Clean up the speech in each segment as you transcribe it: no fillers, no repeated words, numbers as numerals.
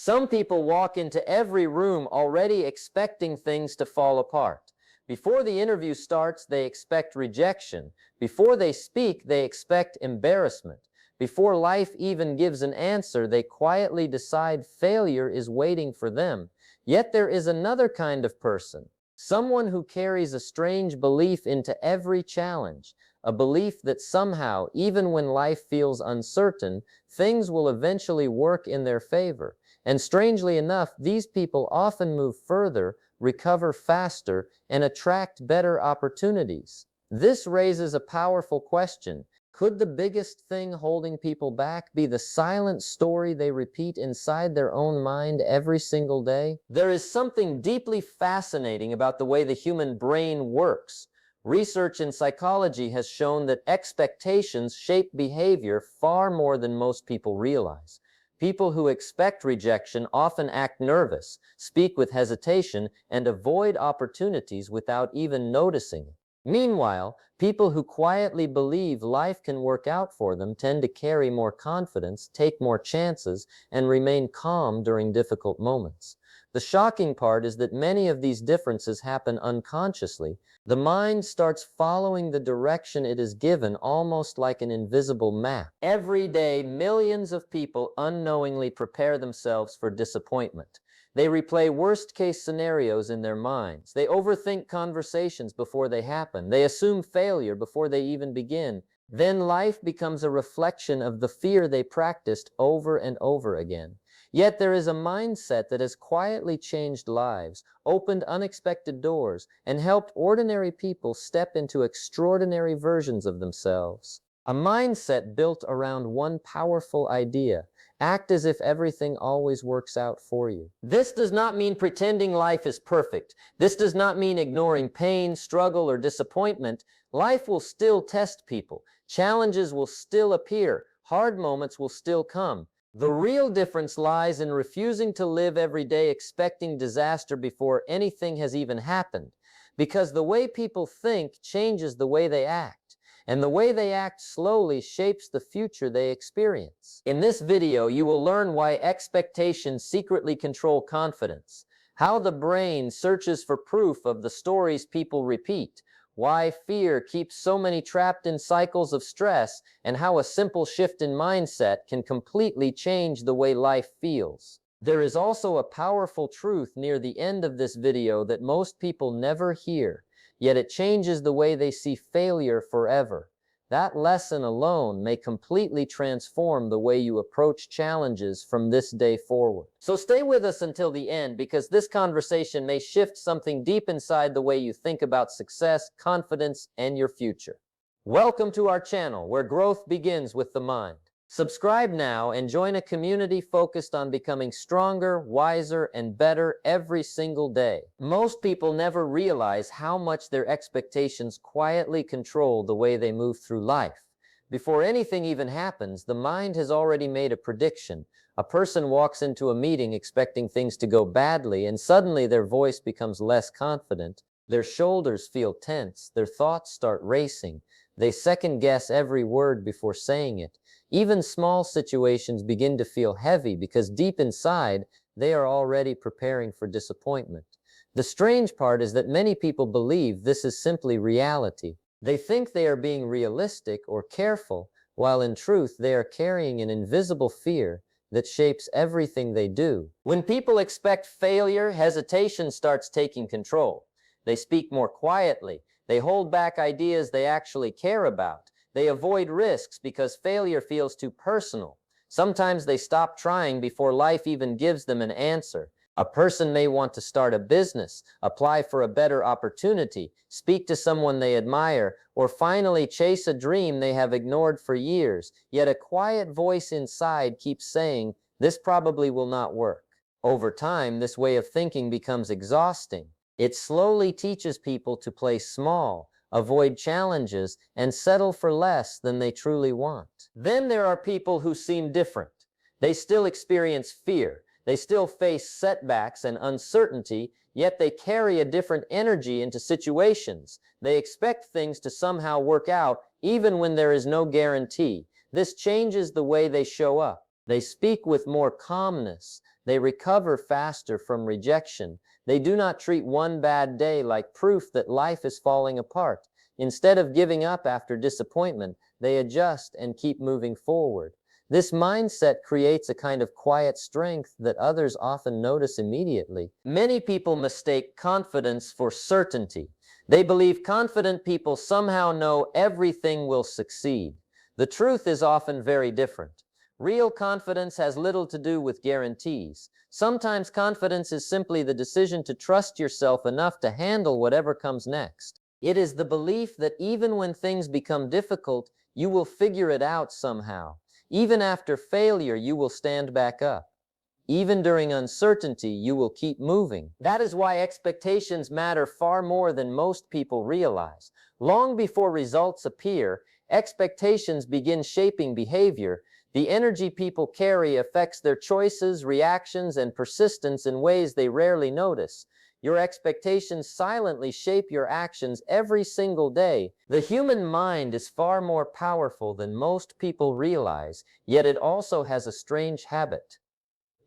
Some people walk into every room already expecting things to fall apart. Before the interview starts, they expect rejection. Before they speak, they expect embarrassment. Before life even gives an answer, they quietly decide failure is waiting for them. Yet there is another kind of person, someone who carries a strange belief into every challenge, a belief that somehow, even when life feels uncertain, things will eventually work in their favor. And strangely enough, these people often move further, recover faster, and attract better opportunities. This raises a powerful question. Could the biggest thing holding people back be the silent story they repeat inside their own mind every single day? There is something deeply fascinating about the way the human brain works. Research in psychology has shown that expectations shape behavior far more than most people realize. People who expect rejection often act nervous, speak with hesitation, and avoid opportunities without even noticing it. Meanwhile, people who quietly believe life can work out for them tend to carry more confidence, take more chances, and remain calm during difficult moments. The shocking part is that many of these differences happen unconsciously. The mind starts following the direction it is given, almost like an invisible map. Every day, millions of people unknowingly prepare themselves for disappointment. They replay worst-case scenarios in their minds. They overthink conversations before they happen. They assume failure before they even begin. Then life becomes a reflection of the fear they practiced over and over again. Yet there is a mindset that has quietly changed lives, opened unexpected doors, and helped ordinary people step into extraordinary versions of themselves. A mindset built around one powerful idea: act as if everything always works out for you. This does not mean pretending life is perfect. This does not mean ignoring pain, struggle, or disappointment. Life will still test people. Challenges will still appear. Hard moments will still come. The real difference lies in refusing to live every day expecting disaster before anything has even happened. Because the way people think changes the way they act, and the way they act slowly shapes the future they experience. In this video, you will learn why expectations secretly control confidence, how the brain searches for proof of the stories people repeat, why fear keeps so many trapped in cycles of stress, and how a simple shift in mindset can completely change the way life feels. There is also a powerful truth near the end of this video that most people never hear, yet it changes the way they see failure forever. That lesson alone may completely transform the way you approach challenges from this day forward. So stay with us until the end, because this conversation may shift something deep inside the way you think about success, confidence, and your future. Welcome to our channel, where growth begins with the mind. Subscribe now and join a community focused on becoming stronger, wiser, and better every single day. Most people never realize how much their expectations quietly control the way they move through life. Before anything even happens, the mind has already made a prediction. A person walks into a meeting expecting things to go badly, and suddenly their voice becomes less confident. Their shoulders feel tense. Their thoughts start racing. They second-guess every word before saying it. Even small situations begin to feel heavy because deep inside, they are already preparing for disappointment. The strange part is that many people believe this is simply reality. They think they are being realistic or careful, while in truth they are carrying an invisible fear that shapes everything they do. When people expect failure, hesitation starts taking control. They speak more quietly. They hold back ideas they actually care about. They avoid risks because failure feels too personal. Sometimes they stop trying before life even gives them an answer. A person may want to start a business, apply for a better opportunity, speak to someone they admire, or finally chase a dream they have ignored for years. Yet a quiet voice inside keeps saying, "This probably will not work." Over time, this way of thinking becomes exhausting. It slowly teaches people to play small, avoid challenges, and settle for less than they truly want. Then there are people who seem different. They still experience fear. They still face setbacks and uncertainty, yet they carry a different energy into situations. They expect things to somehow work out, even when there is no guarantee. This changes the way they show up. They speak with more calmness. They recover faster from rejection. They do not treat one bad day like proof that life is falling apart. Instead of giving up after disappointment, they adjust and keep moving forward. This mindset creates a kind of quiet strength that others often notice immediately. Many people mistake confidence for certainty. They believe confident people somehow know everything will succeed. The truth is often very different. Real confidence has little to do with guarantees. Sometimes confidence is simply the decision to trust yourself enough to handle whatever comes next. It is the belief that even when things become difficult, you will figure it out somehow. Even after failure, you will stand back up. Even during uncertainty, you will keep moving. That is why expectations matter far more than most people realize. Long before results appear, expectations begin shaping behavior. The energy people carry affects their choices, reactions, and persistence in ways they rarely notice. Your expectations silently shape your actions every single day. The human mind is far more powerful than most people realize, yet it also has a strange habit.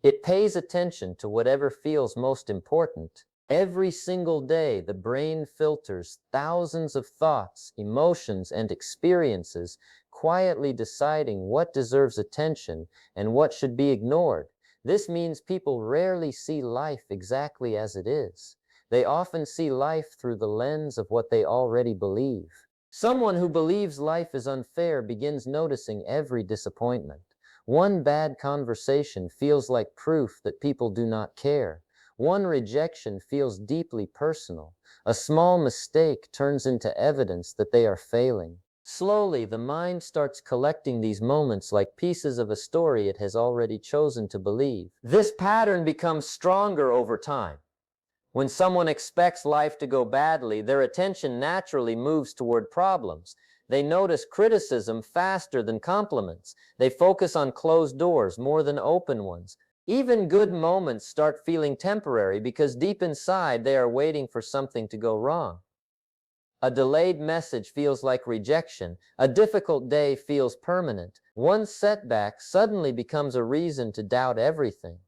It pays attention to whatever feels most important. Every single day, the brain filters thousands of thoughts, emotions, and experiences, quietly deciding what deserves attention and what should be ignored. This means people rarely see life exactly as it is. They often see life through the lens of what they already believe. Someone who believes life is unfair begins noticing every disappointment. One bad conversation feels like proof that people do not care. One rejection feels deeply personal. A small mistake turns into evidence that they are failing. Slowly, the mind starts collecting these moments like pieces of a story it has already chosen to believe. This pattern becomes stronger over time. When someone expects life to go badly, their attention naturally moves toward problems. They notice criticism faster than compliments. They focus on closed doors more than open ones. Even good moments start feeling temporary because deep inside they are waiting for something to go wrong. A delayed message feels like rejection. A difficult day feels permanent. One setback suddenly becomes a reason to doubt everything.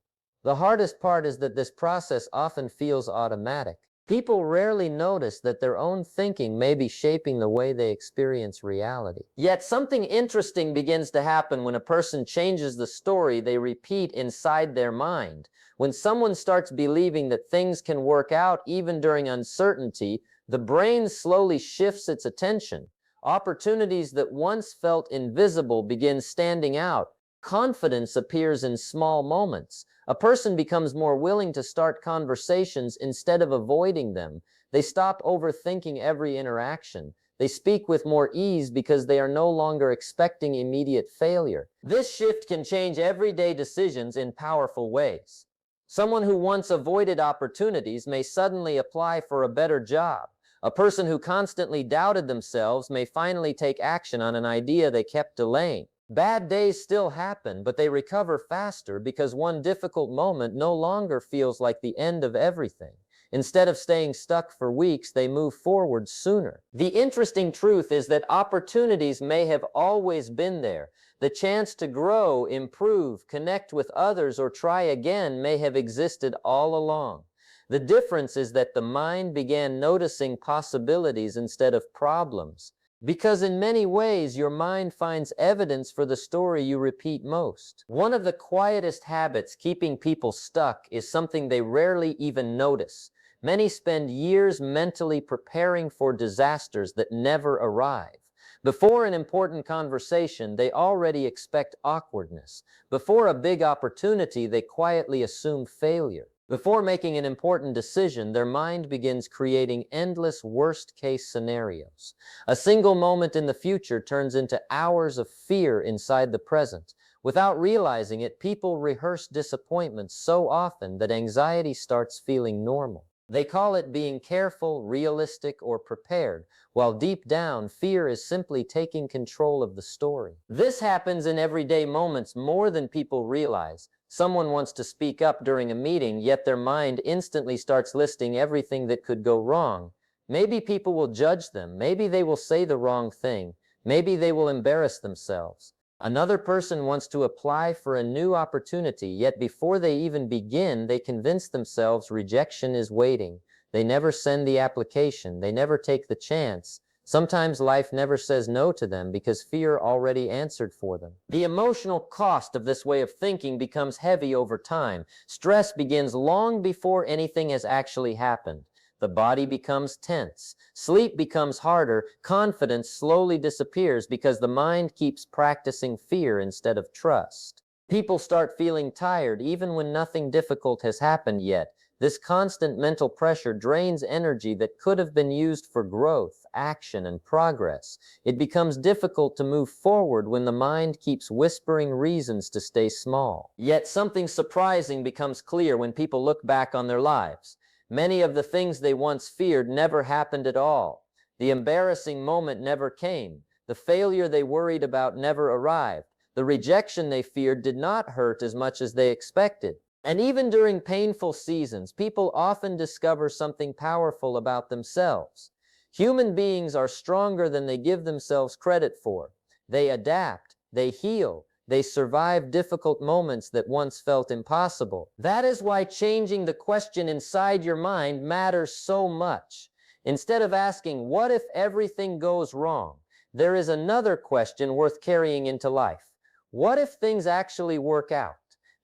The hardest part is that this process often feels automatic. People rarely notice that their own thinking may be shaping the way they experience reality. Yet something interesting begins to happen when a person changes the story they repeat inside their mind. When someone starts believing that things can work out even during uncertainty, the brain slowly shifts its attention. Opportunities that once felt invisible begin standing out. Confidence appears in small moments. A person becomes more willing to start conversations instead of avoiding them. They stop overthinking every interaction. They speak with more ease because they are no longer expecting immediate failure. This shift can change everyday decisions in powerful ways. Someone who once avoided opportunities may suddenly apply for a better job. A person who constantly doubted themselves may finally take action on an idea they kept delaying. Bad days still happen, but they recover faster because one difficult moment no longer feels like the end of everything. Instead of staying stuck for weeks, they move forward sooner. The interesting truth is that opportunities may have always been there. The chance to grow, improve, connect with others, or try again may have existed all along. The difference is that the mind began noticing possibilities instead of problems. Because in many ways, your mind finds evidence for the story you repeat most. One of the quietest habits keeping people stuck is something they rarely even notice. Many spend years mentally preparing for disasters that never arrive. Before an important conversation, they already expect awkwardness. Before a big opportunity, they quietly assume failure. Before making an important decision, their mind begins creating endless worst-case scenarios. A single moment in the future turns into hours of fear inside the present. Without realizing it, people rehearse disappointments so often that anxiety starts feeling normal. They call it being careful, realistic, or prepared, while deep down, fear is simply taking control of the story. This happens in everyday moments more than people realize. Someone wants to speak up during a meeting, yet their mind instantly starts listing everything that could go wrong. Maybe people will judge them. Maybe they will say the wrong thing. Maybe they will embarrass themselves. Another person wants to apply for a new opportunity, yet before they even begin, they convince themselves rejection is waiting. They never send the application. They never take the chance. Sometimes life never says no to them because fear already answered for them. The emotional cost of this way of thinking becomes heavy over time. Stress begins long before anything has actually happened. The body becomes tense. Sleep becomes harder. Confidence slowly disappears because the mind keeps practicing fear instead of trust. People start feeling tired even when nothing difficult has happened yet. This constant mental pressure drains energy that could have been used for growth, action, and progress. It becomes difficult to move forward when the mind keeps whispering reasons to stay small. Yet something surprising becomes clear when people look back on their lives. Many of the things they once feared never happened at all. The embarrassing moment never came. The failure they worried about never arrived. The rejection they feared did not hurt as much as they expected. And even during painful seasons, people often discover something powerful about themselves. Human beings are stronger than they give themselves credit for. They adapt, they heal, they survive difficult moments that once felt impossible. That is why changing the question inside your mind matters so much. Instead of asking, what if everything goes wrong? There is another question worth carrying into life. What if things actually work out?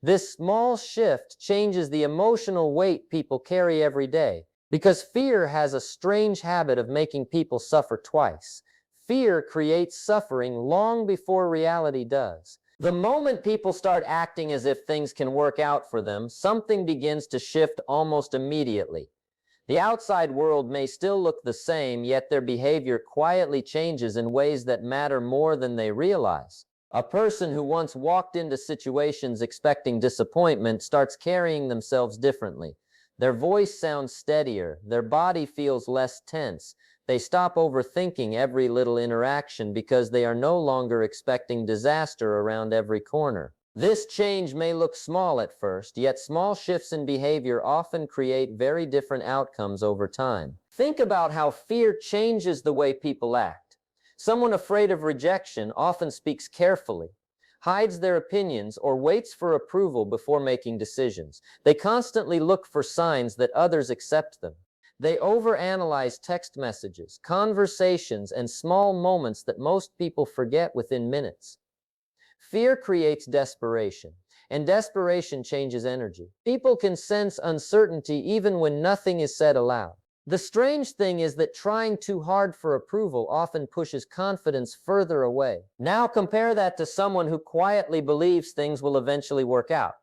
This small shift changes the emotional weight people carry every day, because fear has a strange habit of making people suffer twice. Fear creates suffering long before reality does. The moment people start acting as if things can work out for them, something begins to shift almost immediately. The outside world may still look the same, yet their behavior quietly changes in ways that matter more than they realize. A person who once walked into situations expecting disappointment starts carrying themselves differently. Their voice sounds steadier, their body feels less tense. They stop overthinking every little interaction because they are no longer expecting disaster around every corner. This change may look small at first, yet small shifts in behavior often create very different outcomes over time. Think about how fear changes the way people act. Someone afraid of rejection often speaks carefully, hides their opinions, or waits for approval before making decisions. They constantly look for signs that others accept them. They overanalyze text messages, conversations, and small moments that most people forget within minutes. Fear creates desperation, and desperation changes energy. People can sense uncertainty even when nothing is said aloud. The strange thing is that trying too hard for approval often pushes confidence further away. Now compare that to someone who quietly believes things will eventually work out.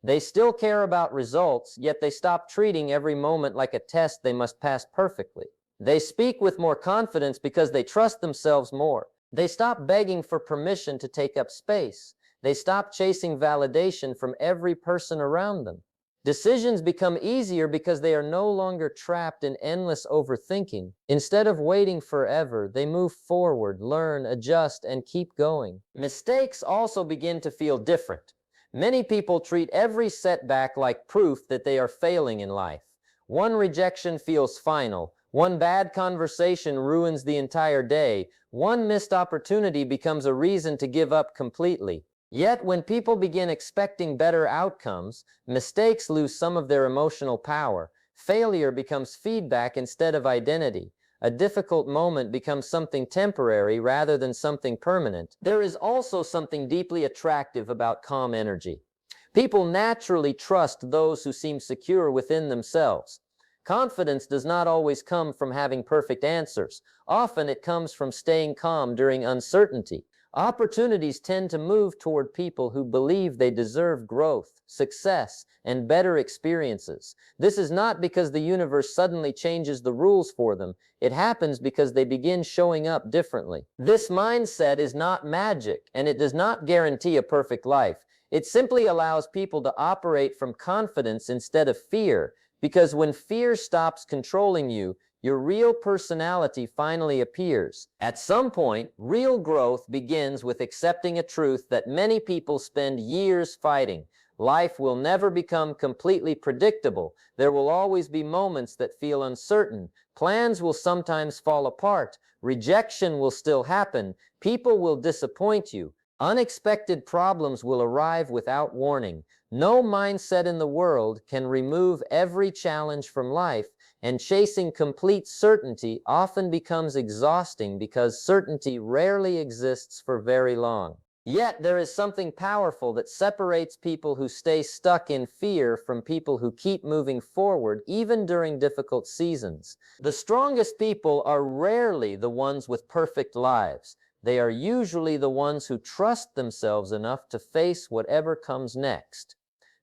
They still care about results, yet they stop treating every moment like a test they must pass perfectly. They speak with more confidence because they trust themselves more. They stop begging for permission to take up space. They stop chasing validation from every person around them. Decisions become easier because they are no longer trapped in endless overthinking. Instead of waiting forever, they move forward, learn, adjust, and keep going. Mistakes also begin to feel different. Many people treat every setback like proof that they are failing in life. One rejection feels final. One bad conversation ruins the entire day. One missed opportunity becomes a reason to give up completely. Yet, when people begin expecting better outcomes, mistakes lose some of their emotional power. Failure becomes feedback instead of identity. A difficult moment becomes something temporary rather than something permanent. There is also something deeply attractive about calm energy. People naturally trust those who seem secure within themselves. Confidence does not always come from having perfect answers. Often it comes from staying calm during uncertainty. Opportunities tend to move toward people who believe they deserve growth, success, and better experiences. This is not because the universe suddenly changes the rules for them. It happens because they begin showing up differently. This mindset is not magic, and it does not guarantee a perfect life. It simply allows people to operate from confidence instead of fear, because when fear stops controlling you, your real personality finally appears. At some point, real growth begins with accepting a truth that many people spend years fighting. Life will never become completely predictable. There will always be moments that feel uncertain. Plans will sometimes fall apart. Rejection will still happen. People will disappoint you. Unexpected problems will arrive without warning. No mindset in the world can remove every challenge from life, and chasing complete certainty often becomes exhausting because certainty rarely exists for very long. Yet there is something powerful that separates people who stay stuck in fear from people who keep moving forward even during difficult seasons. The strongest people are rarely the ones with perfect lives. They are usually the ones who trust themselves enough to face whatever comes next.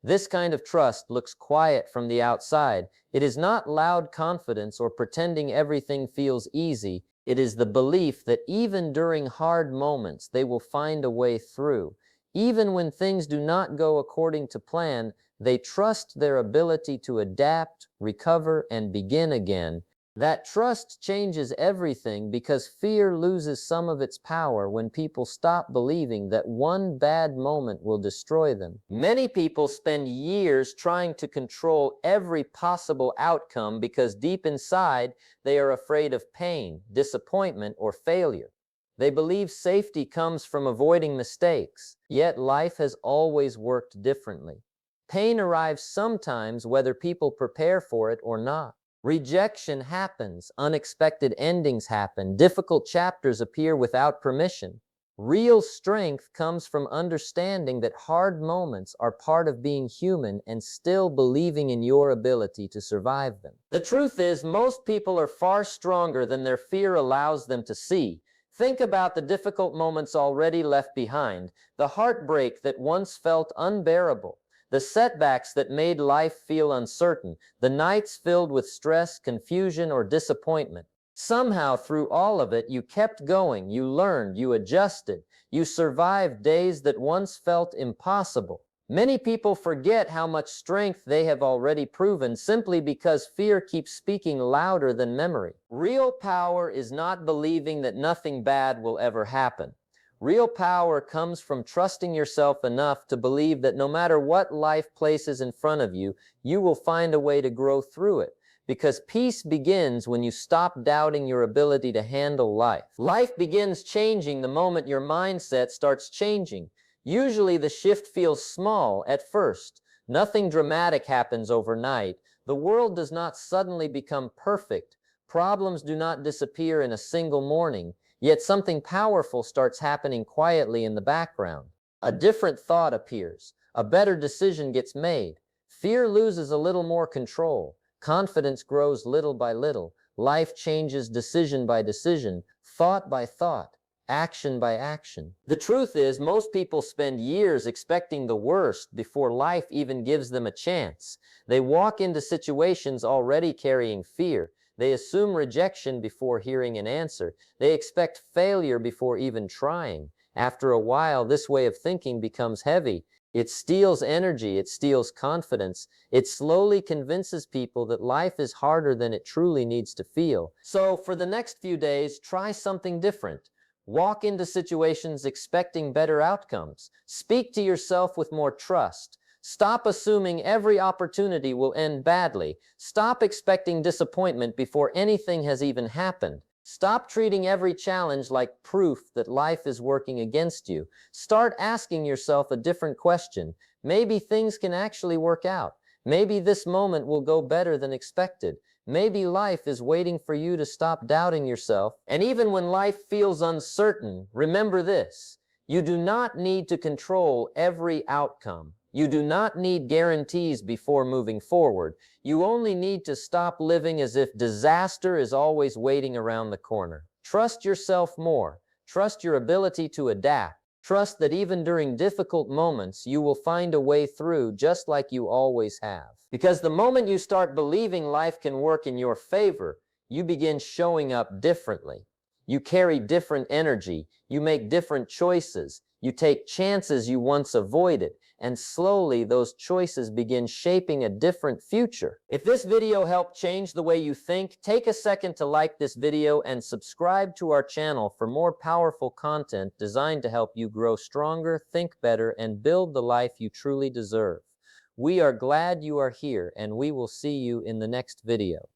This kind of trust looks quiet from the outside. It is not loud confidence or pretending everything feels easy. It is the belief that even during hard moments, they will find a way through. Even when things do not go according to plan, they trust their ability to adapt, recover, and begin again. That trust changes everything because fear loses some of its power when people stop believing that one bad moment will destroy them. Many people spend years trying to control every possible outcome because deep inside they are afraid of pain, disappointment, or failure. They believe safety comes from avoiding mistakes, yet life has always worked differently. Pain arrives sometimes whether people prepare for it or not. Rejection happens, unexpected endings happen, difficult chapters appear without permission. Real strength comes from understanding that hard moments are part of being human and still believing in your ability to survive them. The truth is, most people are far stronger than their fear allows them to see. Think about the difficult moments already left behind, the heartbreak that once felt unbearable, the setbacks that made life feel uncertain, the nights filled with stress, confusion, or disappointment. Somehow, through all of it, you kept going, you learned, you adjusted, you survived days that once felt impossible. Many people forget how much strength they have already proven simply because fear keeps speaking louder than memory. Real power is not believing that nothing bad will ever happen. Real power comes from trusting yourself enough to believe that no matter what life places in front of you, you will find a way to grow through it. Because peace begins when you stop doubting your ability to handle life. Life begins changing the moment your mindset starts changing. Usually the shift feels small at first. Nothing dramatic happens overnight. The world does not suddenly become perfect. Problems do not disappear in a single morning. Yet something powerful starts happening quietly in the background. A different thought appears. A better decision gets made. Fear loses a little more control. Confidence grows little by little. Life changes decision by decision, thought by thought, action by action. The truth is, most people spend years expecting the worst before life even gives them a chance. They walk into situations already carrying fear. They assume rejection before hearing an answer. They expect failure before even trying. After a while, this way of thinking becomes heavy. It steals energy, it steals confidence. It slowly convinces people that life is harder than it truly needs to feel. So, for the next few days, try something different. Walk into situations expecting better outcomes. Speak to yourself with more trust. Stop assuming every opportunity will end badly. Stop expecting disappointment before anything has even happened. Stop treating every challenge like proof that life is working against you. Start asking yourself a different question. Maybe things can actually work out. Maybe this moment will go better than expected. Maybe life is waiting for you to stop doubting yourself. And even when life feels uncertain, remember this: you do not need to control every outcome. You do not need guarantees before moving forward. You only need to stop living as if disaster is always waiting around the corner. Trust yourself more. Trust your ability to adapt. Trust that even during difficult moments, you will find a way through just like you always have. Because the moment you start believing life can work in your favor, you begin showing up differently. You carry different energy. You make different choices. You take chances you once avoided. And slowly those choices begin shaping a different future. If this video helped change the way you think, take a second to like this video and subscribe to our channel for more powerful content designed to help you grow stronger, think better, and build the life you truly deserve. We are glad you are here, and we will see you in the next video.